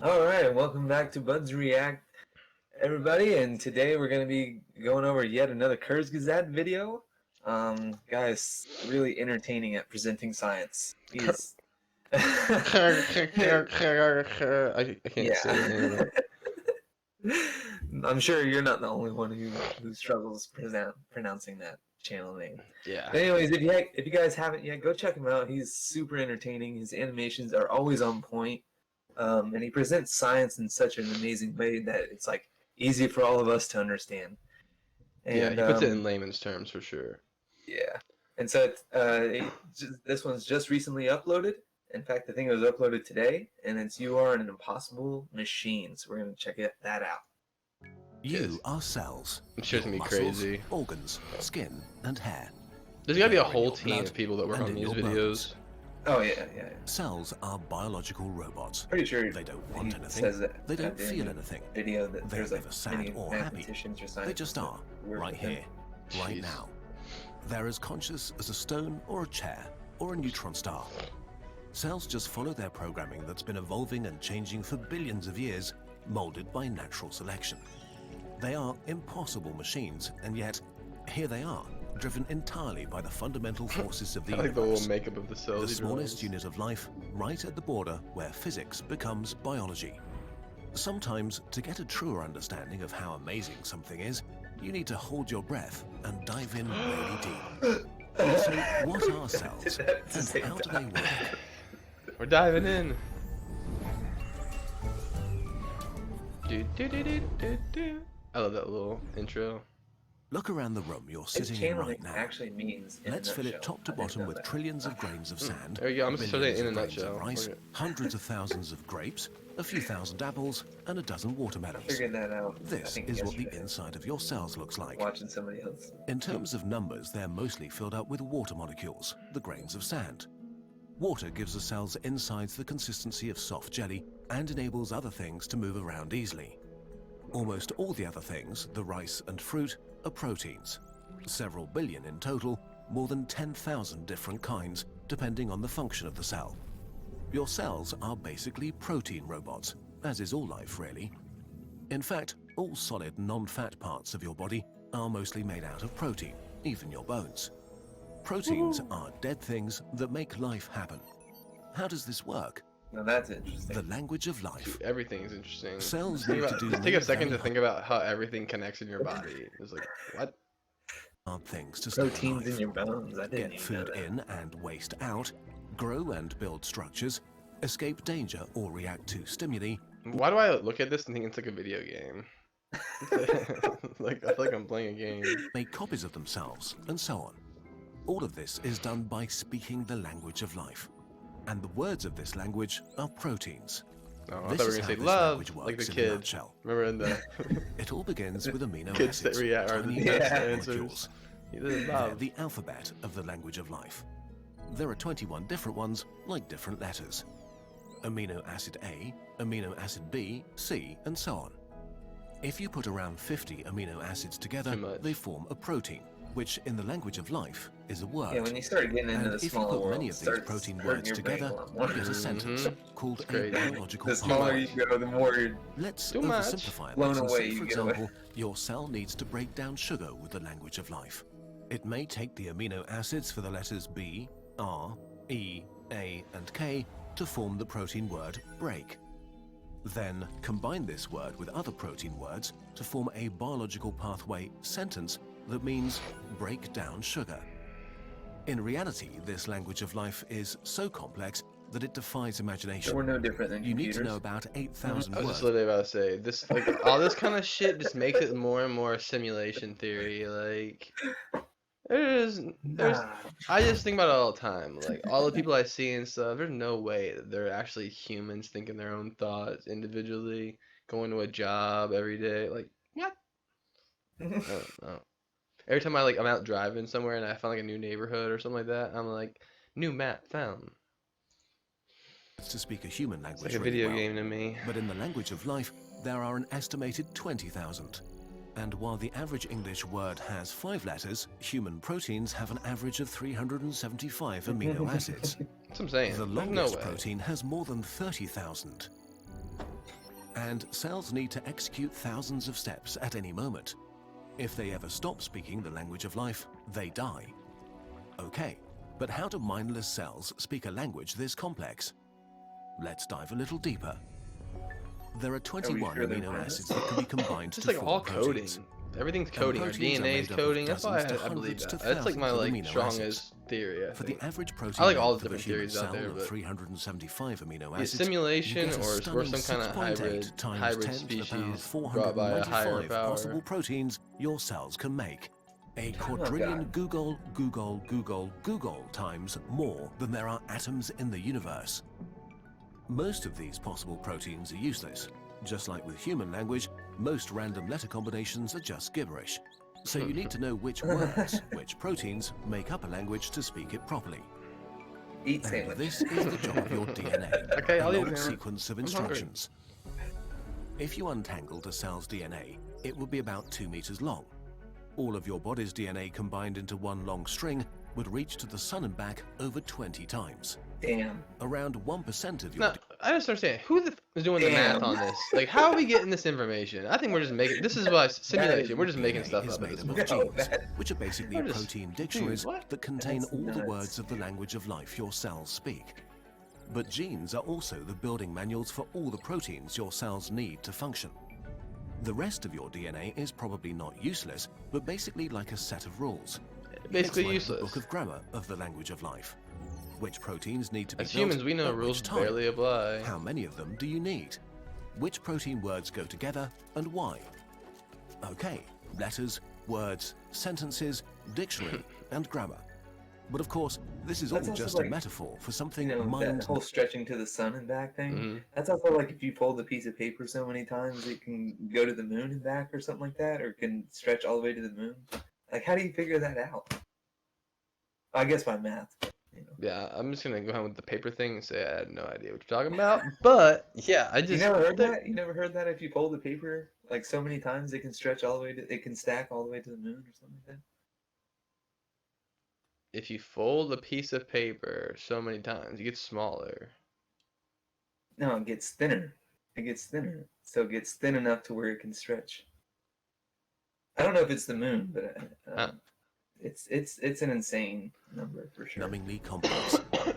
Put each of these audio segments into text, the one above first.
All right, welcome back to Budz React, everybody. And today we're going to be going over yet another Kurzgesagt video. Guy's really entertaining at presenting science. He's I can't say his name. yeah. I'm sure you're not the only one who struggles pronouncing that channel name. Yeah. But anyways, if you guys haven't yet, go check him out. He's super entertaining. His animations are always on point. And he presents science in such an amazing way that it's like easy for all of us to understand. And, Yeah, he puts it in layman's terms for sure. Yeah, and so this one's just recently uploaded. In fact, I think it was uploaded today, and it's "You Are an Impossible Machine." So we're gonna check that out. You are cells. I'm sure it's gonna be muscles, crazy. Organs, skin, and hair. There's gotta be a whole team of people that work on these videos. Oh yeah. Cells are biological robots. Pretty sure they don't want anything. Says that they don't feel anything. Video that they're there's like never sad or happy. They just are, right here, right now. They're as conscious as a stone or a chair or a neutron star. Cells just follow their programming that's been evolving and changing for billions of years, molded by natural selection. They are impossible machines, and yet here they are, driven entirely by the fundamental forces of the universe. I like the little makeup of the cells. The smallest unit of life, right at the border where physics becomes biology. Sometimes, to get a truer understanding of how amazing something is, you need to hold your breath and dive in really deep. So, what are cells, and how do they work? We're diving in. I love that little intro. Look around the room you're sitting in right now. Actually means let's fill it top to bottom with trillions of grains of sand, There you go. I'm just putting it in a billions of nutshell. grains of rice, hundreds of thousands of grapes, a few thousand apples, and a dozen watermelons. Figured that out. This is what the inside of your cells looks like. Watching somebody else. In terms of numbers, they're mostly filled up with water molecules, the grains of sand. Water gives the cell's insides the consistency of soft jelly and enables other things to move around easily. Almost all the other things, the rice and fruit, are proteins. Several billion in total, more than 10,000 different kinds, depending on the function of the cell. Your cells are basically protein robots, as is all life really. In fact, all solid non-fat parts of your body are mostly made out of protein, even your bones. Proteins are dead things that make life happen. How does this work? Now that's interesting. The language of life. Dude, everything is interesting. Cells need to do just take a second to think about how everything connects in your body. It's like, what? Things to stay Proteins alive. in your bones. I didn't Get even food know that. in and waste out, grow and build structures, escape danger or react to stimuli. Why do I look at this and think it's like a video game? Like, I feel like I'm playing a game. Make copies of themselves, and so on. All of this is done by speaking the language of life. And the words of this language are proteins. Oh, I This thought we is were how gonna say this love, language like the works in a kids. nutshell. Remember in the It all begins with amino kids that acids, react are the tiny best fat answers. molecules. Either They're love. the alphabet of the language of life. There are 21 different ones, like different letters. Amino acid A, amino acid B, C, and so on. If you put around 50 amino acids together, Too much. they form a protein, which in the language of life is a word. Yeah, when you start getting into And the if you smaller put world, many it of these starts protein hurting words your brain together, a lot you more. get a sentence called a crazy. biological The smaller power. you go, the more you're Let's Too much. oversimplify a Blown bit and away say, you for get away. example, your cell needs to break down sugar with the language of life. It may take the amino acids for the letters B, R, E, A, and K to form the protein word break. Then combine this word with other protein words to form a biological pathway sentence that means break down sugar. In reality, this language of life is so complex that it defies imagination. we're no different than You need computers. to know about 8,000 I was words. just literally about to say this, like all this kind of shit just makes it more and more simulation theory. Like there's Nah. I just think about it all the time. Like all the people I see and stuff, there's no way that they're actually humans thinking their own thoughts individually, going to a job every day. Like what? I don't know. Every time I'm out driving somewhere and I find like a new neighborhood or something like that, I'm like, new map found. To speak a human It's language like a really video well. game to me. But in the language of life, there are an estimated 20,000. And while the average English word has 5 letters, human proteins have an average of 375 amino acids. That's what I'm saying. The There's no longest way. protein has more than 30,000. And cells need to execute thousands of steps at any moment. If they ever stop speaking the language of life, they die. Okay, but how do mindless cells speak a language this complex? Let's dive a little deeper. There are 21 sure they're amino mindless? acids that can be combined Just to like form all coding. proteins. Everything's coding. Our proteins are DNA is made up of coding. That's why dozens to I believe hundreds that. to That's like my thousands of like amino strongest theory. I For think. the average protein I like all length the of a different human theories out cell there, of but 375 amino yeah, acids, simulation you get a or stunning some kind of 6.8 times hybrid 10 to the power species brought by a higher 495 power. possible proteins your cells can make. A God. quadrillion Google times more than there are atoms in the universe. Most of these possible proteins are useless. Just like with human language, most random letter combinations are just gibberish. So you need to know which words, which proteins make up a language to speak it properly. Eat And sandwich. this is the job of your DNA, Okay, I'll a eat long it, man. sequence of I'm hungry. instructions. If you untangled a cell's DNA, it would be about 2 meters long. All of your body's DNA combined into one long string would reach to the sun and back over 20 times. Damn. Around 1% of your No, I just understand. Who the is doing the math Damn. on this? Like, how are we getting this information? I think we're just making. This is why simulation. We're just making DNA stuff is up at made this up point. of No, genes, that- which are basically We're just- protein dictionaries Dude, what? that contain That's all the nuts. words of the language of life your cells speak. But genes are also the building manuals for all the proteins your cells need to function. The rest of your DNA is probably not useless, but basically like a set of rules. Basically It's like useless. the book of grammar of the language of life. Which proteins need to be As built, humans, we know at which rules time? barely apply. How many of them do you need? Which protein words go together and why? Okay, letters, words, sentences, dictionary, and grammar. But of course, this is all That's also just like, a metaphor for something that mind. whole stretching to the sun and back thing. Mhm. That's also like if you fold a piece of paper so many times, it can go to the moon and back or something like that, or can stretch all the way to the moon. Like, how do you figure that out? I guess by math. You know. Yeah, I'm just gonna go ahead with the paper thing and say I had no idea what you're talking about. But yeah, I just You never heard that? You never heard that if you fold the paper like so many times, it can stretch all the way to, it can stack all the way to the moon or something like that? If you fold a piece of paper so many times, it gets smaller. No, it gets thinner. It gets thinner. So it gets thin enough to where it can stretch. I don't know if it's the moon, but it's an insane number for sure. Numbingly complex.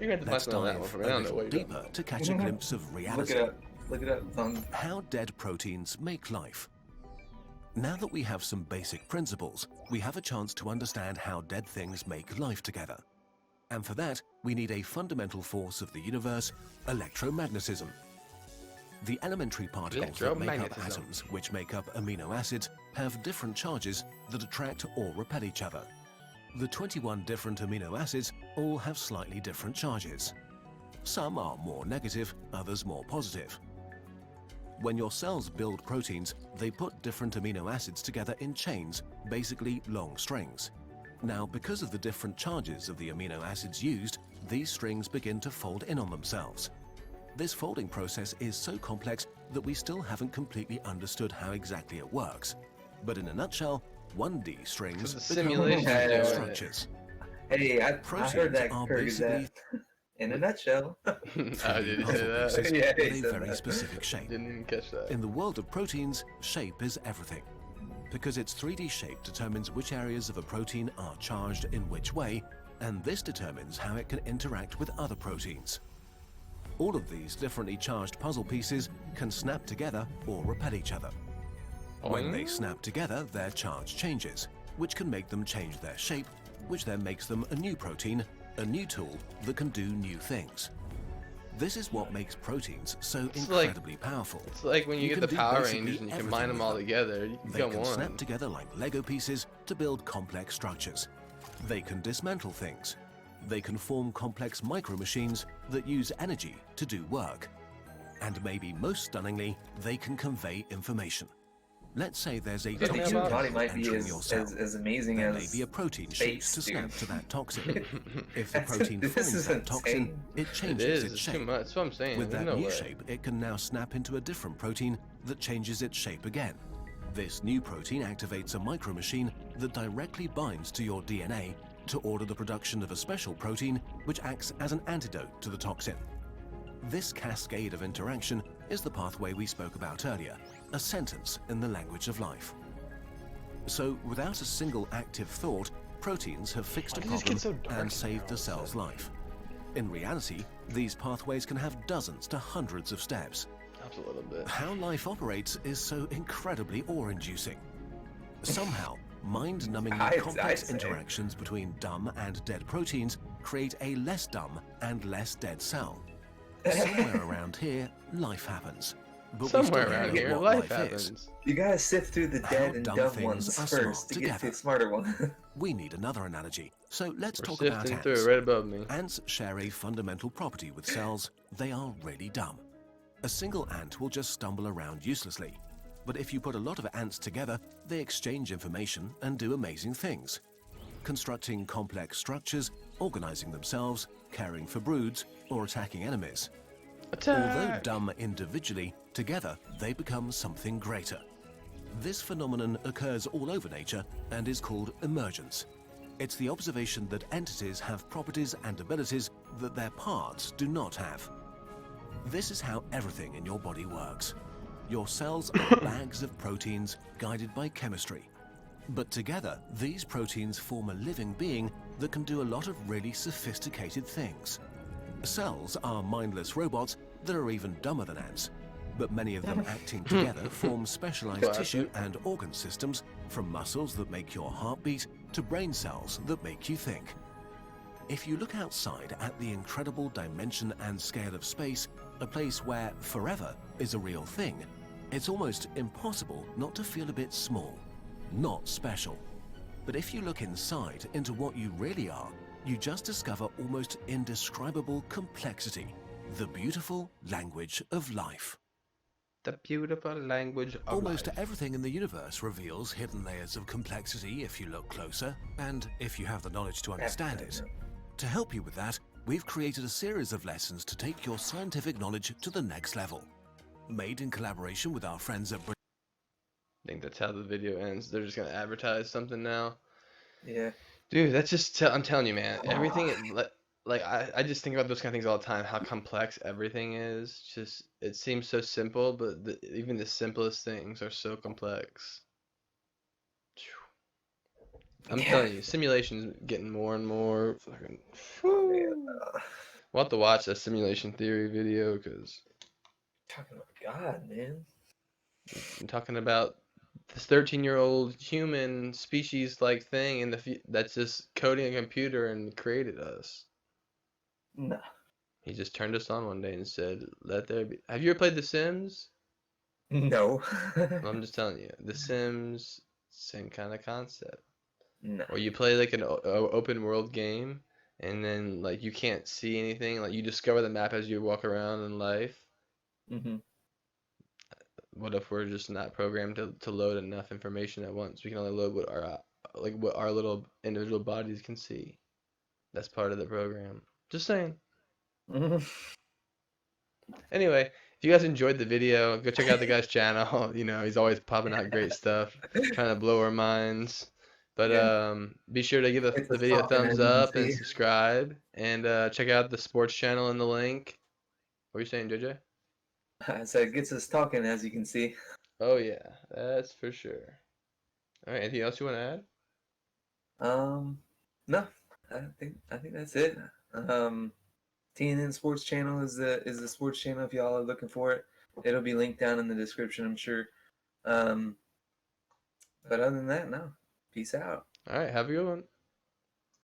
You're gonna have to Let's find on that dive one for me. a I don't know little what you're deeper doing. to catch a glimpse of Look reality. it up. Look it up. It's on. How dead proteins make life. Now that we have some basic principles, we have a chance to understand how dead things make life together. And for that, we need a fundamental force of the universe, electromagnetism. The elementary particles that make up Electromagnetism. atoms, which make up amino acids, have different charges that attract or repel each other. The 21 different amino acids all have slightly different charges. Some are more negative, others more positive. When your cells build proteins, they put different amino acids together in chains, basically long strings. Now, because of the different charges of the amino acids used, these strings begin to fold in on themselves. This folding process is so complex that we still haven't completely understood how exactly it works. But in a nutshell, 1D strings So the become simulation 1D is doing it. structures. Hey, I Proteins heard that are Kurzgesagt. In a nutshell. Oh, did you say Puzzle that? pieces Yeah, he with a said very that. specific shape. Didn't even catch that. In the world of proteins, shape is everything. Because its 3D shape determines which areas of a protein are charged in which way, and this determines how it can interact with other proteins. All of these differently charged puzzle pieces can snap together or repel each other. When they snap together, their charge changes, which can make them change their shape, which then makes them a new protein, a new tool that can do new things. This is what makes proteins so It's like- incredibly powerful. It's like when you get can the do Power basically Rangers and you everything combine them with all them. together. You They can can go snap on. together like Lego pieces to build complex structures. They can dismantle things. They can form complex micro-machines that use energy to do work. And maybe most stunningly, they can convey information. Let's say there's a Yeah, The yeah, toxin human about- body might be entering your cell. as amazing There as may be a protein space, shaped to snap dude. to that toxin. If the That's- protein this finds is that toxin, insane. it It changes is. its It's too shape. much. That's what I'm saying. With There's that no new way. shape, it can now snap into a different protein that changes its shape again. This new protein activates a micromachine that directly binds to your DNA to order the production of a special protein which acts as an antidote to the toxin. This cascade of interaction is the pathway we spoke about earlier, a sentence in the language of life. So without a single active thought, proteins have fixed a Why does this problem get so dark and saved the cell's life. In reality, these pathways can have dozens to hundreds of steps. Helps a little bit. How life operates is so incredibly awe-inducing. Somehow, mind-numbingly I'd complex say. interactions between dumb and dead proteins create a less dumb and less dead cell. Somewhere around here, life happens. But we still Somewhere don't around know here, what life life is. happens. You gotta sift through the How dead and dumb dumb things ones are first smart to get to together. the smarter one. We need another analogy, so let's We're talk about sifting ants. through it right above me. Ants share a fundamental property with cells: they are really dumb. A single ant will just stumble around uselessly. But if you put a lot of ants together, they exchange information and do amazing things. Constructing complex structures, organizing themselves, caring for broods, or attacking enemies. Although Attack! dumb individually, together they become something greater. This phenomenon occurs all over nature and is called emergence. It's the observation that entities have properties and abilities that their parts do not have. This is how everything in your body works. Your cells are bags of proteins guided by chemistry. But together, these proteins form a living being that can do a lot of really sophisticated things. Cells are mindless robots that are even dumber than ants, but many of them acting together form specialized Classic. tissue and organ systems, from muscles that make your heart beat to brain cells that make you think. If you look outside at the incredible dimension and scale of space, a place where forever is a real thing, it's almost impossible not to feel a bit small, not special. But if you look inside into what you really are, you just discover almost indescribable complexity, the beautiful language of life. The beautiful language of Almost life. everything in the universe reveals hidden layers of complexity if you look closer, and if you have the knowledge to understand it. To help you with that, we've created a series of lessons to take your scientific knowledge to the next level. Made in collaboration with our friends at I think that's how the video ends. They're just gonna advertise something now. Yeah. Dude, that's just, I'm telling you, man, everything, like, I just think about those kind of things all the time, how complex everything is. Just, it seems so simple, but even the simplest things are so complex. I'm Yeah. telling you, simulation's getting more and more fucking. Yeah. We'll have to watch that simulation theory video, because Talking about God, man. I'm talking about this 13-year-old human species-like thing in that's just coding a computer and created us. No. He just turned us on one day and said, "Let there be." Have you ever played The Sims? No. Well, I'm just telling you, The Sims, same kind of concept. No. Or you play like an open world game, and then like you can't see anything, like you discover the map as you walk around in life. Mm-hmm. What if we're just not programmed to load enough information at once? We can only load what our little individual bodies can see. That's part of the program. Just saying. Mm-hmm. Anyway, if you guys enjoyed the video, go check out the guy's channel. You know, he's always popping out great stuff, trying to blow our minds. But Yeah. be sure to give It's the a video a talking, thumbs as you can up and see. subscribe. And check out the sports channel in the link. What are you saying, JJ? So it gets us talking, as you can see. Oh yeah, that's for sure. All right, anything else you want to add? No, I think that's it. TNN Sports Channel is the sports channel if y'all are looking for it. It'll be linked down in the description, I'm sure. But other than that, no. Peace out. All right, have a good one.